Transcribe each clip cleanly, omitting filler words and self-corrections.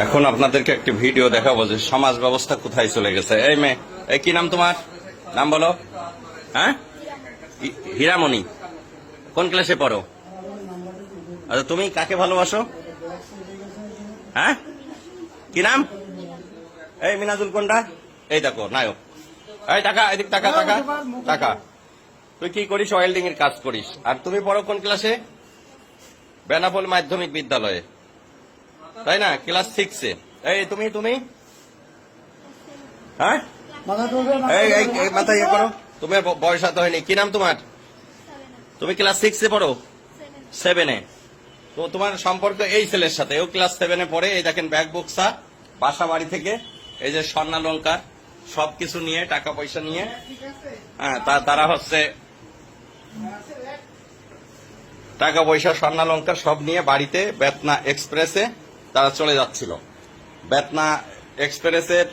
এখন আপনাদেরকে একটি ভিডিও দেখাবো যে সমাজ ব্যবস্থা কোথায় চলে গেছে। এই মেয়ে, এই কি নাম তোমার? নাম বলো। হ্যাঁ, হীরামণি। কোন ক্লাসে পড়ো? আচ্ছা, তুমি কাকে ভালোবাসো? হ্যাঁ, কি নাম? এই মিনাজুল কোনটা? এই দেখো নায়ক। এই টাকা, এদিক টাকা টাকা টাকা। তুই কি করিস? ওয়েল্ডিং এর কাজ করিস। আর তুমি পড়ো কোন ক্লাসে? বেনাপোল মাধ্যমিক বিদ্যালয়ে, তাই না? ক্লাস 6-এ। এই তুমি তুমি হ্যাঁ, এই মাথা ইয়ে করো। তোমার বয়স হাতে হয়নি। কি নাম তোমার? তুমি ক্লাস 6-এ পড়ো? 7-এ। তো তোমার সম্পর্ক এই ছেলের সাথে, ও ক্লাস 7-এ পড়ে। এই দেখেন ব্যাগ বক্সা, বাসা বাড়ি থেকে এই যে স্বর্ণালঙ্কার সবকিছু নিয়ে, টাকা পয়সা নিয়ে, হ্যাঁ তারা হচ্ছে টাকা পয়সা স্বর্ণালঙ্কার সব নিয়ে বাড়িতে বেতনা এক্সপ্রেসে তারা চলে যাচ্ছিল। বেতনা এক্সপ্রেসের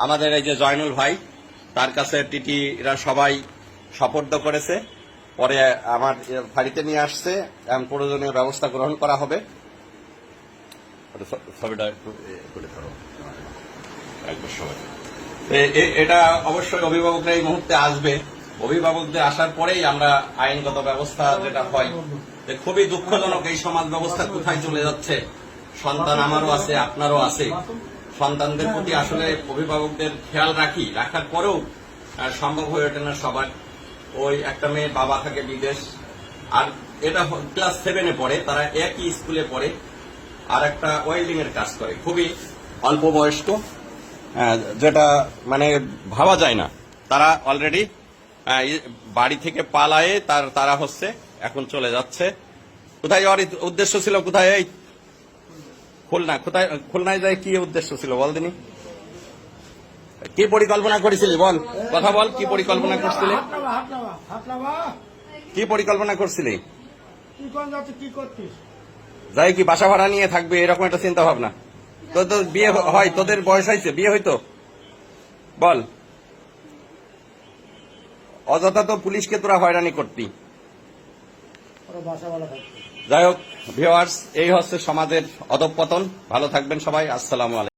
আমাদের এই যে জয়নুল ভাই, তার কাছে টিটিরা সবাই সোপর্দ করেছে। পরে আমার বাড়িতে নিয়ে আসছে, এমন প্রয়োজনীয় ব্যবস্থা গ্রহণ করা হবে। এটা অবশ্যই অভিভাবকরা এই মুহূর্তে আসবে। অভিভাবকদের আসার পরেই আমরা আইনগত ব্যবস্থা যেটা হয়। খুবই দুঃখজনক এই সমাজ ব্যবস্থা কোথায় চলে যাচ্ছে। সন্তান আমারও আছে, আপনারও আছে। সন্তানদের প্রতি আসলে অভিভাবকদের খেয়াল রাখার পরেও সম্ভব হয়ে ওঠে না সবার। ওই একটা মেয়ের বাবা থাকে বিদেশ, আর এটা ক্লাস 7-এ পড়ে, তারা একই স্কুলে পড়ে, আর একটা ওয়েল্ডিং এর কাজ করে, খুবই অল্প বয়স্ক, যেটা মানে ভাবা যায় না। তারা অলরেডি বাড়ি থেকে পালায়ে তারা হচ্ছে এখন চলে যাচ্ছে। কোথায় যাওয়ার উদ্দেশ্য ছিল? কোথায়? এই খুলনা। কোথায় খুলনায় যায়? কি উদ্দেশ্য ছিল বল দিনি? কি পরিকল্পনা করেছিলি বল, কথা বল। কি পরিকল্পনা করছিলি? কি পরিকল্পনা করছিলি? যাই কি বাসা ভাড়া নিয়ে থাকবে এরকম একটা চিন্তা ভাবনা? তোর বিয়ে হয়? তোদের বয়স হয়েছে? বিয়ে হইতো? বল। অযথা তো পুলিশকে তোরা হয়রানি করতি। যাই হোক ভিউয়ার্স, এই হচ্ছে সমাজের অধঃপতন। ভালো থাকবেন সবাই। আসসালামু আলাইকুম।